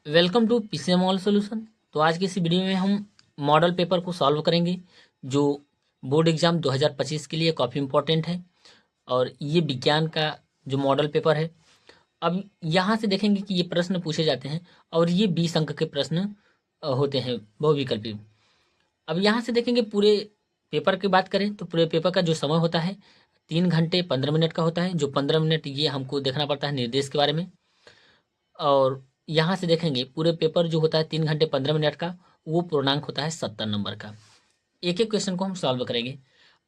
Welcome to PCM all solution. तो आज की इस वीडियो में हम मॉडल पेपर को सॉल्व करेंगे जो बोर्ड एग्जाम 2025 के लिए काफ़ी इम्पोर्टेंट है। और ये विज्ञान का जो मॉडल पेपर है, अब यहाँ से देखेंगे कि ये प्रश्न पूछे जाते हैं और ये 20 अंक के प्रश्न होते हैं बहुविकल्पी। अब यहाँ से देखेंगे पूरे पेपर की बात करें तो पूरे पेपर का जो समय होता है 3 घंटे 15 मिनट का होता है। जो 15 मिनट ये हमको देखना पड़ता है निर्देश के बारे में। और यहाँ से देखेंगे पूरे पेपर जो होता है 3 घंटे 15 मिनट का, वो पूर्णांक होता है 70 नंबर का। एक एक क्वेश्चन को हम सॉल्व करेंगे।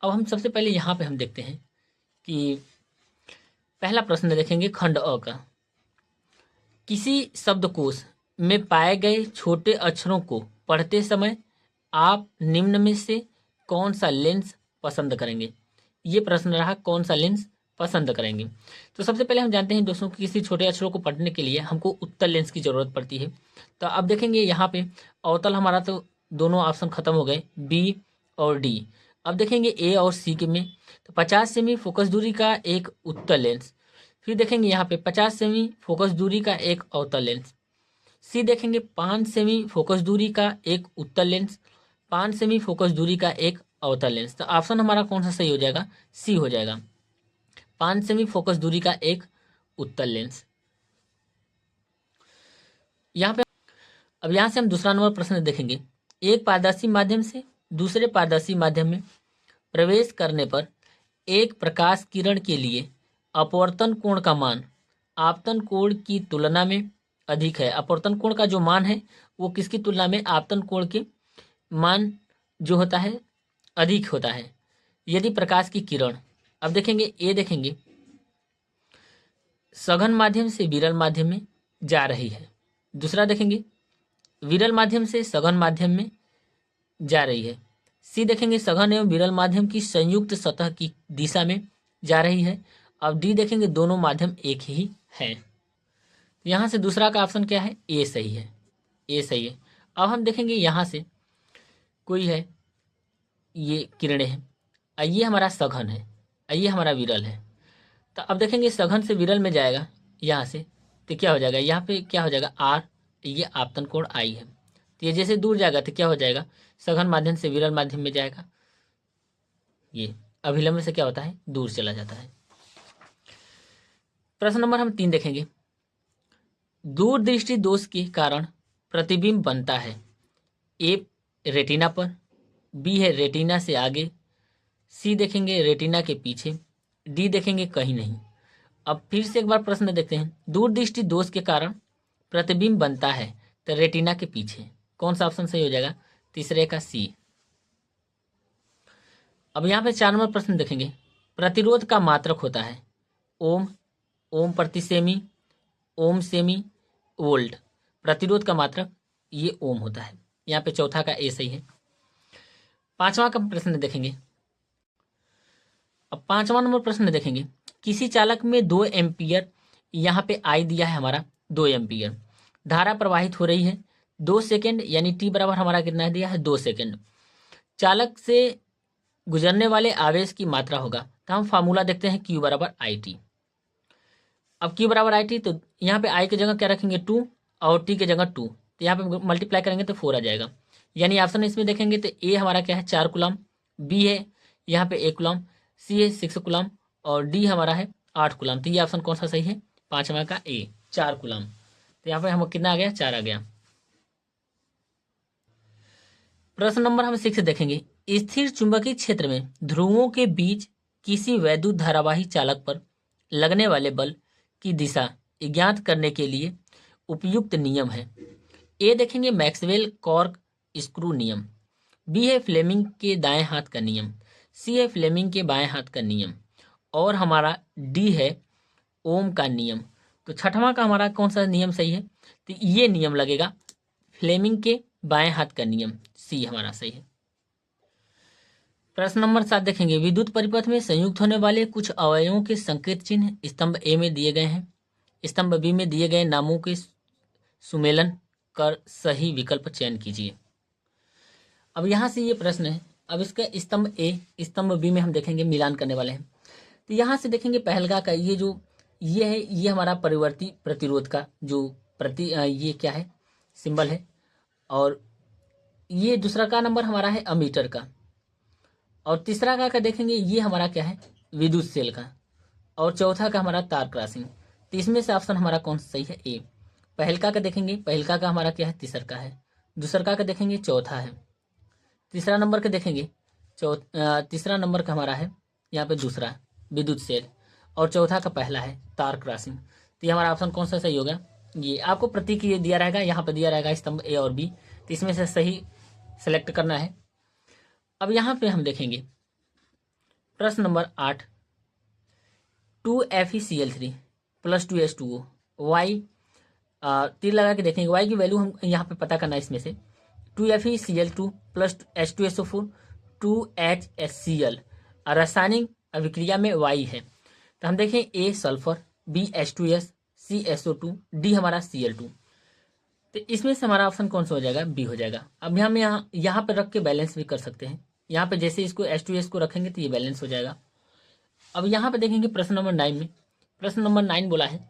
अब हम सबसे पहले यहाँ पे हम देखते हैं कि पहला प्रश्न देखेंगे खंड अ का। किसी शब्दकोश में पाए गए छोटे अक्षरों को पढ़ते समय आप निम्न में से कौन सा लेंस पसंद करेंगे। ये प्रश्न रहा, कौन सा लेंस पसंद करेंगे। तो सबसे पहले हम जानते हैं दोस्तों कि किसी छोटे अक्षरों को पढ़ने के लिए हमको उत्तल लेंस की ज़रूरत पड़ती है। तो अब देखेंगे यहाँ पे अवतल हमारा तो दोनों ऑप्शन खत्म हो गए, बी और डी। अब देखेंगे ए और सी के में तो 50 सेमी फोकस दूरी का एक उत्तल लेंस। फिर देखेंगे यहाँ पे 50 सेमी फोकस दूरी का एक अवतल लेंस। सी देखेंगे 5 सेमी फोकस दूरी का एक उत्तल लेंस, 5 सेमी फोकस दूरी का एक अवतल लेंस। तो ऑप्शन हमारा कौन सा सही हो जाएगा, सी हो जाएगा, 5 सेमी फोकस दूरी का एक उत्तल लेंस। यहाँ पे अब यहाँ से हम दूसरा नंबर प्रश्न देखेंगे। एक पारदर्शी माध्यम से दूसरे पारदर्शी माध्यम में प्रवेश करने पर एक प्रकाश किरण के लिए अपवर्तन कोण का मान आपतन कोण की तुलना में अधिक है। अपवर्तन कोण का जो मान है वो किसकी तुलना में, आपतन कोण के मान जो होता है अधिक होता है यदि प्रकाश की किरण। अब देखेंगे ए देखेंगे सघन माध्यम से विरल माध्यम में जा रही है। दूसरा देखेंगे विरल माध्यम से सघन माध्यम में जा रही है। सी देखेंगे सघन एवं विरल माध्यम की संयुक्त सतह की दिशा में जा रही है। अब डी देखेंगे दोनों माध्यम एक ही है। यहाँ से दूसरा का ऑप्शन क्या है, ए सही है, ए सही है। अब हम देखेंगे यहाँ से कोई है, ये किरणें हैं, ये हमारा सघन है, ये हमारा विरल है। तो अब देखेंगे सघन से विरल में जाएगा यहाँ से, तो क्या हो जाएगा, यहाँ पे क्या हो जाएगा आर, ये आपतन कोण आई है। तो ये जैसे दूर जाएगा तो क्या हो जाएगा, सघन माध्यम से विरल माध्यम में जाएगा, ये अभिलंब से क्या होता है, दूर चला जाता है। प्रश्न नंबर हम 3 देखेंगे। दूरदृष्टि दोष के कारण प्रतिबिंब बनता है, ए रेटिना पर, बी है रेटिना से आगे, सी देखेंगे रेटिना के पीछे, डी देखेंगे कहीं नहीं। अब फिर से एक बार प्रश्न देखते हैं। दूरदृष्टि दोष के कारण प्रतिबिंब बनता है तो रेटिना के पीछे, कौन सा ऑप्शन सही हो जाएगा, तीसरे का सी। अब यहाँ पे 4 नंबर प्रश्न देखेंगे। प्रतिरोध का मात्रक होता है ओम, ओम प्रति सेमी, ओम सेमी, वोल्ट। प्रतिरोध का मात्रक ये ओम होता है। यहाँ पे चौथा का ए सही है। 5वां का प्रश्न देखेंगे। अब 5वां नंबर प्रश्न देखेंगे। किसी चालक में 2 एम्पियर, यहाँ पे आई दिया है हमारा 2 एम्पियर, धारा प्रवाहित हो रही है 2 सेकेंड, यानी टी बराबर हमारा कितना दिया है 2 सेकेंड। चालक से गुजरने वाले आवेश की मात्रा होगा, तो हम फार्मूला देखते हैं क्यू बराबर आई टी। अब क्यू बराबर आई टी, तो यहाँ पे आई की जगह क्या रखेंगे 2 और टी की जगह 2, तो यहाँ पे मल्टीप्लाई करेंगे तो 4 आ जाएगा। यानी ऑप्शन इसमें देखेंगे तो ए हमारा क्या है 4 कूलम, बी है यहाँ पे 1 कूलम, सी है 6 कूलम और डी हमारा है 8 कूलम। तो ये ऑप्शन कौन सा सही है, 5वां का ए 4 कूलम। तो यहाँ पे हम कितना आ गया, 4 आ गया। प्रश्न नंबर हम 6 देखेंगे। स्थिर चुंबकीय क्षेत्र में ध्रुवों के बीच किसी वैद्युत धारावाही चालक पर लगने वाले बल की दिशा ज्ञात करने के लिए उपयुक्त नियम है। ए देखेंगे मैक्सवेल कॉर्क स्क्रू नियम, बी है फ्लेमिंग के दाएं हाथ का नियम, सी है फ्लेमिंग के बाएं हाथ का नियम और हमारा डी है ओम का नियम। तो 6वां का हमारा कौन सा नियम सही है, तो ये नियम लगेगा फ्लेमिंग के बाएं हाथ का नियम, सी हमारा सही है। प्रश्न नंबर 7 देखेंगे। विद्युत परिपथ में संयुक्त होने वाले कुछ अवयवों के संकेत चिन्ह स्तंभ ए में दिए गए हैं, स्तंभ बी में दिए गए नामों के सुमेलन कर सही विकल्प चयन कीजिए। अब यहाँ से ये प्रश्न है। अब इसका स्तंभ ए स्तंभ बी में हम देखेंगे मिलान करने वाले हैं। तो यहाँ से देखेंगे पहलगा का ये है, ये हमारा परिवर्ती प्रतिरोध का जो ये क्या है सिंबल है। और ये दूसरा का नंबर हमारा है अमीटर का। और तीसरा का देखेंगे ये हमारा क्या है, विद्युत सेल का। और चौथा का हमारा तार क्रॉसिंग। तो इसमें से ऑप्शन हमारा कौन सा सही है, ए। पहलका का देखेंगे, पहलका का हमारा क्या है, तीसरा का है। दूसरा का देखेंगे चौथा है। तीसरा नंबर का देखेंगे तीसरा नंबर का हमारा है यहाँ पे दूसरा विद्युत सेल। और चौथा का पहला है तार क्रॉसिंग। तो ये हमारा ऑप्शन कौन सा सही होगा, ये आपको प्रतीक ये दिया रहेगा, यहाँ पे दिया रहेगा स्तंभ ए और बी। तो इसमें से सही सेलेक्ट करना है। अब यहाँ पे हम देखेंगे प्रश्न नंबर 8, 2FeCl3 + 2H2O वाई, तीर लगा के देखेंगे वाई की वैल्यू हम यहाँ पे पता करना है। इसमें से 2FeCl2 + H2SO4 2HCl रासायनिक अभिक्रिया में वाई है। तो हम देखें ए सल्फर, बी H2S, सी SO2, डी हमारा Cl2। तो इसमें से हमारा ऑप्शन कौन सा हो जाएगा, बी हो जाएगा। अब हम यहाँ पे रख के बैलेंस भी कर सकते हैं। यहाँ पे जैसे इसको H2S को रखेंगे तो ये बैलेंस हो जाएगा। अब यहाँ पे देखेंगे प्रश्न नंबर 9 में, प्रश्न नंबर 9 बोला है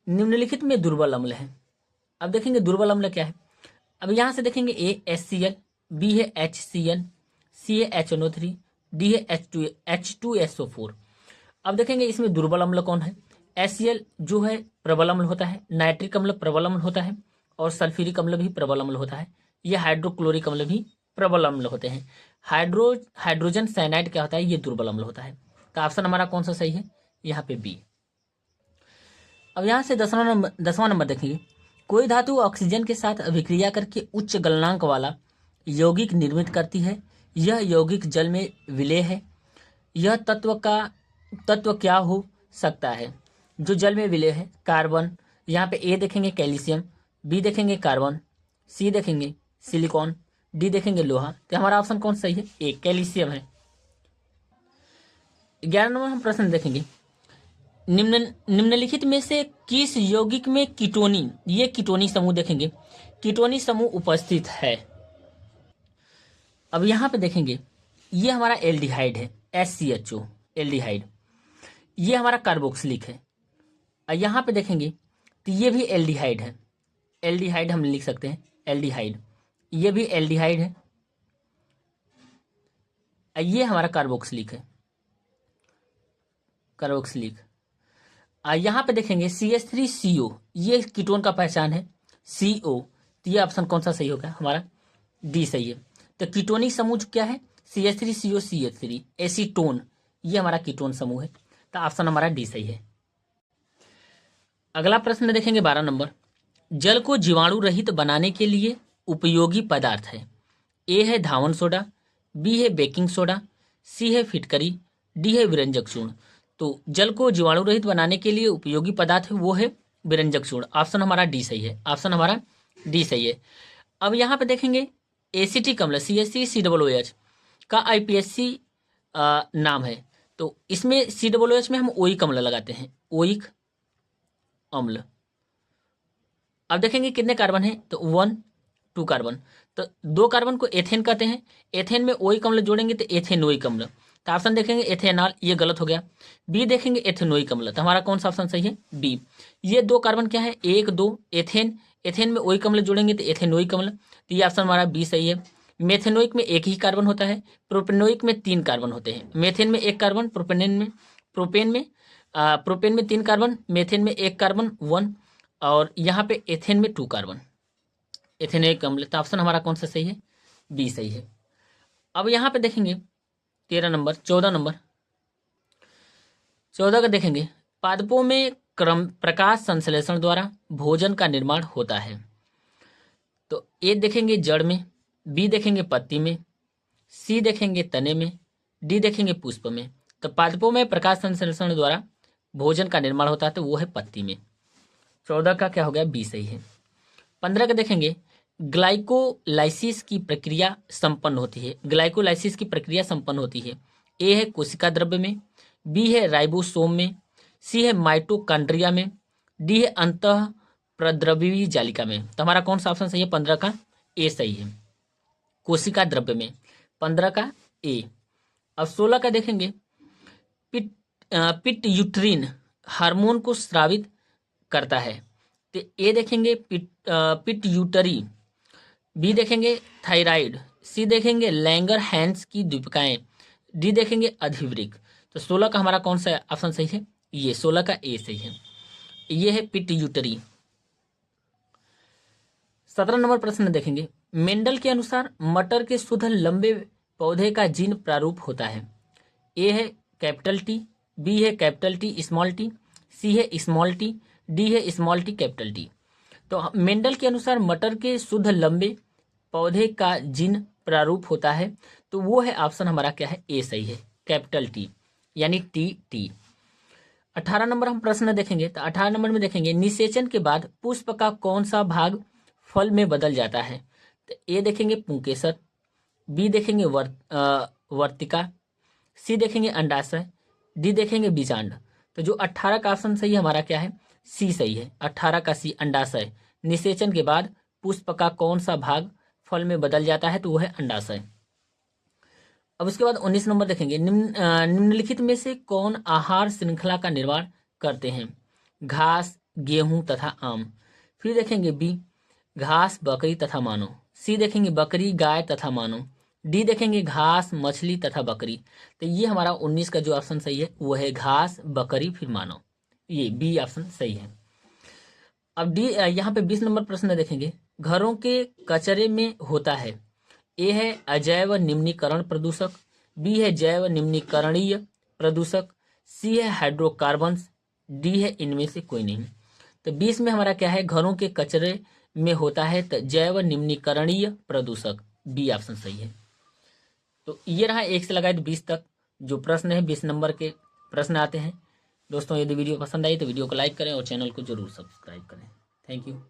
निम्नलिखित में दुर्बल अम्ल है। अब देखेंगे दुर्बल अम्ल क्या है। अब यहाँ से देखेंगे ए HCl, बी है HCl, सी है HNO3, डी है H2SO4। अब देखेंगे इसमें दुर्बल अम्ल कौन है। HCl जो है प्रबल अम्ल होता है, नाइट्रिक अम्ल प्रबल अम्ल होता है, और सल्फ्यूरिक अम्ल भी प्रबल अम्ल होता है। ये हाइड्रोक्लोरिक अम्ल भी प्रबल अम्ल होते हैं। हाइड्रोजन साइनाइड क्या होता है, ये दुर्बल अम्ल होता है। तो ऑप्शन हमारा कौन सा सही है, यहाँ पे बी। अब यहाँ से 10वां नंबर देखेंगे, कोई धातु ऑक्सीजन के साथ अभिक्रिया करके उच्च गलनांक वाला यौगिक निर्मित करती है। यह यौगिक जल में विलेय है। यह तत्व क्या हो सकता है जो जल में विलेय है। कार्बन, यहाँ पे ए देखेंगे कैल्शियम, बी देखेंगे कार्बन, सी देखेंगे सिलिकॉन, डी देखेंगे लोहा। तो हमारा ऑप्शन कौन सही है, ए कैल्शियम है। 11 नंबर हम प्रश्न देखेंगे, निम्नलिखित में से किस यौगिक में कीटोनी, ये कीटोनी समूह देखेंगे, कीटोनी समूह उपस्थित है। अब यहाँ पे देखेंगे ये हमारा एल्डिहाइड है, SCHO एल्डिहाइड। ये हमारा कार्बोक्सिलिक है। और यहाँ पे देखेंगे तो ये भी एल्डिहाइड है, एल्डिहाइड हम लिख सकते हैं एल्डिहाइड। ये भी एल्डिहाइड है। ये हमारा कार्बोक्सिलिक है, कार्बोक्सिलिक। यहाँ पे देखेंगे CH3CO, ये कीटोन का पहचान है CO। तो ये ऑप्शन कौन सा सही होगा, हमारा डी सही है। तो कीटोनिक समूह क्या है, CH3CO CH3 एसीटोन, ये हमारा कीटोन समूह है। तो ऑप्शन हमारा डी सही है। अगला प्रश्न देखेंगे 12 नंबर, जल को जीवाणु रहित बनाने के लिए उपयोगी पदार्थ है। ए है धावन सोडा, बी है बेकिंग सोडा, सी है फिटकरी, डी है विरंजक चूर्ण। तो जल को जीवाणु रहित बनाने के लिए उपयोगी पदार्थ है वो है विरंजक चूर्ण। ऑप्शन हमारा डी सही है, ऑप्शन हमारा डी सही है। अब यहाँ पे देखेंगे एसिटिक अम्ल CaCOOH का IPSC नाम है। तो इसमें COOH में हम ओइक अम्ल लगाते हैं, ओइक अम्ल। अब देखेंगे कितने कार्बन है, तो 1 2 कार्बन। तो 2 कार्बन को एथेन कहते हैं। एथेन में ओइक अम्ल जोड़ेंगे तो एथेनोइक अम्ल। तो ऑप्शन देखेंगे एथेनॉल, ये गलत हो गया। बी देखेंगे एथेनोइक अम्ल। तो हमारा कौन सा ऑप्शन सही है, बी। ये 2 कार्बन क्या है, 1 2 एथेन, एथेन में ओइक अम्ल जोड़ेंगे तो एथेनोइक अम्ल। तो ये ऑप्शन हमारा बी सही है। मेथेनोइक में 1 ही कार्बन होता है, प्रोपेनोइक में 3 कार्बन होते हैं। मेथेन में 1 कार्बन, प्रोपेन में 3 कार्बन, मेथेन में 1 कार्बन 1, और यहाँ पे एथेन में 2 कार्बन, एथेनोइक अम्ल। तो ऑप्शन हमारा कौन सा सही है, बी सही है। अब यहाँ पे देखेंगे 14 नंबर 14 का देखेंगे, पादपों में प्रकाश संश्लेषण द्वारा भोजन का निर्माण होता है। तो ए देखेंगे जड़ में, बी देखेंगे पत्ती में, सी देखेंगे तने में, डी देखेंगे पुष्प में। तो पादपों में प्रकाश संश्लेषण द्वारा भोजन का निर्माण होता है तो वो है पत्ती में। 14 का क्या हो गया, बी सही है। 15 का देखेंगे, ग्लाइकोलाइसिस की प्रक्रिया संपन्न होती है। ग्लाइकोलाइसिस की प्रक्रिया संपन्न होती है। ए है कोशिका द्रव्य में, बी है राइबोसोम में, सी है माइटोकॉन्ड्रिया में, डी है अंतः प्रद्रव्यी जालिका में। तो हमारा कौन सा ऑप्शन सही है, 15 का ए सही है, कोशिका द्रव्य में, 15 का ए। अब 16 का देखेंगे, पिट्यूटरीन हार्मोन को स्रावित करता है। तो ए देखेंगे पिट्यूटरी, बी देखेंगे थायराइड, सी देखेंगे लैंगर हैंस की दीपिकाएं, डी देखेंगे अधिवृक्क। तो 16 का हमारा कौन सा ऑप्शन सही है? ये 16 का ए सही है, ये है पिट्यूटरी। 17 नंबर प्रश्न देखेंगे, मेंडल के अनुसार मटर के शुद्ध लंबे पौधे का जीन प्रारूप होता है। ए है कैपिटल टी, बी है कैपिटल टी स्मॉल टी, सी है स्मॉल टी, डी है स्मॉल टी कैपिटल टी। तो मेंडल के अनुसार मटर के शुद्ध लंबे पौधे का जीन प्रारूप होता है, तो वो है ऑप्शन हमारा क्या है? ए सही है, कैपिटल टी यानी टी। 18 नंबर हम प्रश्न देखेंगे। तो 18 नंबर में देखेंगे, निषेचन के बाद पुष्प का कौन सा भाग फल में बदल जाता है? तो ए देखेंगे पुंकेसर, बी देखेंगे वर्तिका, सी देखेंगे अंडाशय, डी देखेंगे बीजांड। तो जो 18 का ऑप्शन सही है हमारा क्या है? सी सही है, 18 का सी अंडाशय। निषेचन के बाद पुष्प का कौन सा भाग फल में बदल जाता है? तो वो है अंडाशय। अब उसके बाद 19 नंबर देखेंगे, निम्नलिखित में से कौन आहार श्रृंखला का निर्माण करते हैं? घास, गेहूं तथा आम। फिर देखेंगे बी घास, बकरी तथा मानव, सी देखेंगे बकरी, गाय तथा मानव, डी देखेंगे घास, मछली तथा बकरी। तो ये हमारा 19 का जो ऑप्शन सही है वो है घास, बकरी फिर मानव, ये बी ऑप्शन सही है। अब डी यहाँ पे 20 नंबर प्रश्न देखेंगे, घरों के कचरे में होता है। ए है अजैव निम्नीकरण प्रदूषक, बी है जैव निम्नीकरणीय प्रदूषक, सी है हाइड्रोकार्बन्स, डी है इनमें से कोई नहीं। तो 20 में हमारा क्या है? घरों के कचरे में होता है तो जैव निम्नीकरणीय प्रदूषक, बी ऑप्शन सही है। तो ये रहा 1 से लगाए 20 तक जो प्रश्न है, 20 नंबर के प्रश्न आते हैं। दोस्तों यदि वीडियो पसंद आई तो वीडियो को लाइक करें और चैनल को जरूर सब्सक्राइब करें। Thank you.